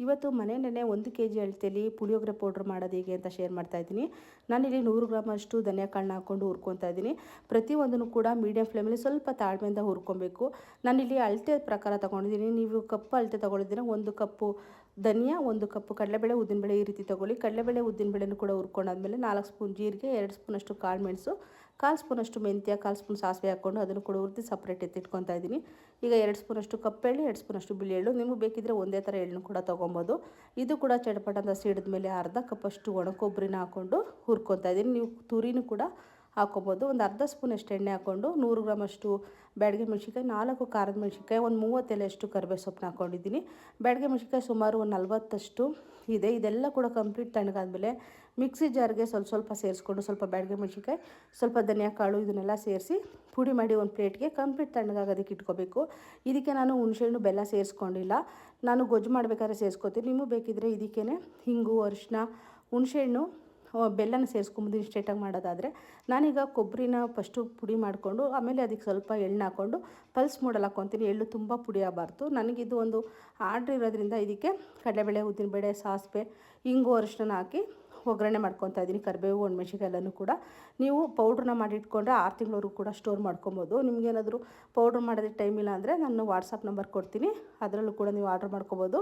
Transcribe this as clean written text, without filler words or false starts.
ಇವತ್ತು ಮನೆಯಲ್ಲೇ 1 kg ಅಳತೆಯಲ್ಲಿ ಪುಳಿಯೋಗರೆ ಪೌಡ್ರ್ ಮಾಡೋದು ಹೇಗೆ ಅಂತ ಶೇರ್ ಮಾಡ್ತಾಯಿದ್ದೀನಿ. ನಾನಿಲ್ಲಿ 100 ಗ್ರಾಮ್ ಅಷ್ಟು ಧನಿಯಾ ಕಾಳನ್ನ ಹಾಕ್ಕೊಂಡು ಹುರ್ಕೊತಾ ಇದ್ದೀನಿ. ಪ್ರತಿಯೊಂದನ್ನು ಕೂಡ ಮೀಡಿಯಮ್ ಫ್ಲೇಮಲ್ಲಿ ಸ್ವಲ್ಪ ತಾಳ್ಮೆಯಿಂದ ಹುರ್ಕೊಬೇಕು. ನಾನಿಲ್ಲಿ ಅಳತೆ ಪ್ರಕಾರ ತೊಗೊಂಡಿದ್ದೀನಿ. ನೀವು ಕಪ್ ಅಳತೆ ತೊಗೊಳಿದ್ದೀರ 1 ಕಪ್ಪು ಧನಿಯಾ, 1 ಕಪ್ಪು ಕಡಲೆಬೇಳೆ, ಉದ್ದಿನಬೇಳೆ ಈ ರೀತಿ ತೊಗೊಳ್ಳಿ. ಕಡಲೆಬೇಳೆ ಉದ್ದಿನಬೇಳೆನೂ ಕೂಡ ಹುರ್ಕೊಂಡಾದ್ಮೇಲೆ 4 ಸ್ಪೂನ್ ಜೀರಿಗೆ, 2 ಸ್ಪೂನಷ್ಟು ಕಾಳು ಮೆಣಸು, 1/4 ಸ್ಪೂನಷ್ಟು ಮೆಂತ್ಯ, 1/4 ಸ್ಪೂನ್ ಸಾಸಿವೆ ಹಾಕ್ಕೊಂಡು ಅದನ್ನು ಕೂಡ ಹುರಿದು ಸಪ್ರೇಟ್ ಎತ್ತಿಟ್ಕೊತಾ ಇದ್ದೀನಿ. ಈಗ 2 ಸ್ಪೂನಷ್ಟು ಕಪ್ಪೆಳ್ಳು, 2 ಸ್ಪೂನಷ್ಟು ಬಿಳಿ ಎಳ್ಳು, ನಿಮಗೆ ಬೇಕಿದ್ದರೆ ಒಂದೇ ಥರ ಎಳ್ಳನ್ನು ಕೂಡ ತೊಗೊಬೋದು. ಇದು ಕೂಡ ಚಟಪಟ ಅಂತ ಸಿಡಿದ ಮೇಲೆ ಅರ್ಧ ಕಪ್ಪಷ್ಟು ಒಣ ಕೊಬ್ಬರಿನ ಹಾಕ್ಕೊಂಡು ಹುರ್ಕೊತಾ ಇದ್ದೀನಿ. ನೀವು ತುರಿನೂ ಕೂಡ ಹಾಕ್ಕೊಬೋದು. ಒಂದು ಅರ್ಧ ಸ್ಪೂನಷ್ಟು ಎಣ್ಣೆ ಹಾಕ್ಕೊಂಡು 100 ಗ್ರಾಮ್ ಅಷ್ಟು ಬ್ಯಾಡಗೆ ಮೆಣಸಿನ್ಕಾಯಿ, 4 ಖಾರದ ಮೆಣಸಿನ್ಕಾಯಿ, ಒಂದು 30 ಎಲೆಯಷ್ಟು ಕರಿಬೇವು ಸೊಪ್ಪನ್ನ ಹಾಕ್ಕೊಂಡಿದ್ದೀನಿ. ಬ್ಯಾಡಗೆ ಮೆಣಸಿನ್ಕಾಯಿ ಸುಮಾರು ಒಂದು 40 ಇದೆ. ಇದೆಲ್ಲ ಕೂಡ ಕಂಪ್ಲೀಟ್ ತಣ್ಣಗಾದ್ಮೇಲೆ ಮಿಕ್ಸಿ ಜಾರ್ಗೆ ಸ್ವಲ್ಪ ಸೇರಿಸ್ಕೊಂಡು ಸ್ವಲ್ಪ ಬ್ಯಾಡಗೆ ಮೆಣಸಿನ್ಕಾಯಿ, ಸ್ವಲ್ಪ ಧನಿಯಾ ಕಾಳು ಇದನ್ನೆಲ್ಲ ಸೇರಿಸಿ ಪುಡಿ ಮಾಡಿ ಒಂದು ಪ್ಲೇಟ್ಗೆ ಕಂಪ್ಲೀಟ್ ತಣ್ಣಗಾಗೋದಕ್ಕೆ ಇಟ್ಕೋಬೇಕು. ಇದಕ್ಕೆ ನಾನು ಹುಣಸೆಹಣ್ಣು ಬೆಲ್ಲ ಸೇರಿಸ್ಕೊಂಡಿಲ್ಲ. ನಾನು ಗೊಜ್ಜು ಮಾಡಬೇಕಾದ್ರೆ ಸೇರಿಸ್ಕೊತೀನಿ. ನಿಮಗೆ ಬೇಕಿದ್ದರೆ ಇದಕ್ಕೇ ಹಿಂಗು, ಅರಿಶಿನ, ಹುಣಸೆಹಣ್ಣು, ಬೆಲ್ಲನ ಸೇರಿಸ್ಕೊಂಬೋದು ಇನ್ಸ್ಟೆಂಟಾಗಿ ಮಾಡೋದಾದರೆ. ನಾನೀಗ ಕೊಬ್ಬರಿನ ಫಸ್ಟು ಪುಡಿ ಮಾಡಿಕೊಂಡು ಆಮೇಲೆ ಅದಕ್ಕೆ ಸ್ವಲ್ಪ ಎಣ್ಣೆ ಹಾಕ್ಕೊಂಡು ಪಲ್ಸ್ ಮೋಡಲ್ಲಿ ಹಾಕ್ಕೊತೀನಿ. ಎಳ್ಳು ತುಂಬ ಪುಡಿ ಆಗಬಾರ್ದು. ನನಗಿದು ಒಂದು ಆರ್ಡ್ರ್ ಇರೋದ್ರಿಂದ ಇದಕ್ಕೆ ಕಡಲೆಬೇಳೆ, ಉದ್ದಿನಬೇಳೆ, ಸಾಸಿವೆ, ಹಿಂಗು, ಅರಿಶಿನ ಹಾಕಿ ಒಗ್ಗರಣೆ ಮಾಡ್ಕೊತಾ ಇದ್ದೀನಿ. ಕರಿಬೇವು, ಒಣಮೆಣ್ಸಿನ್ಕಾಯಿ ಎಲ್ಲನೂ ಕೂಡ ನೀವು ಪೌಡ್ರನ್ನ ಮಾಡಿಟ್ಕೊಂಡ್ರೆ 6 ತಿಂಗಳವರೆಗೂ ಕೂಡ ಸ್ಟೋರ್ ಮಾಡ್ಕೊಬೋದು. ನಿಮಗೇನಾದರೂ ಪೌಡ್ರ್ ಮಾಡೋದಕ್ಕೆ ಟೈಮ್ ಇಲ್ಲ ಅಂದರೆ ನಾನು ವಾಟ್ಸಪ್ ನಂಬರ್ ಕೊಡ್ತೀನಿ, ಅದರಲ್ಲೂ ಕೂಡ ನೀವು ಆರ್ಡ್ರ್ ಮಾಡ್ಕೊಬೋದು.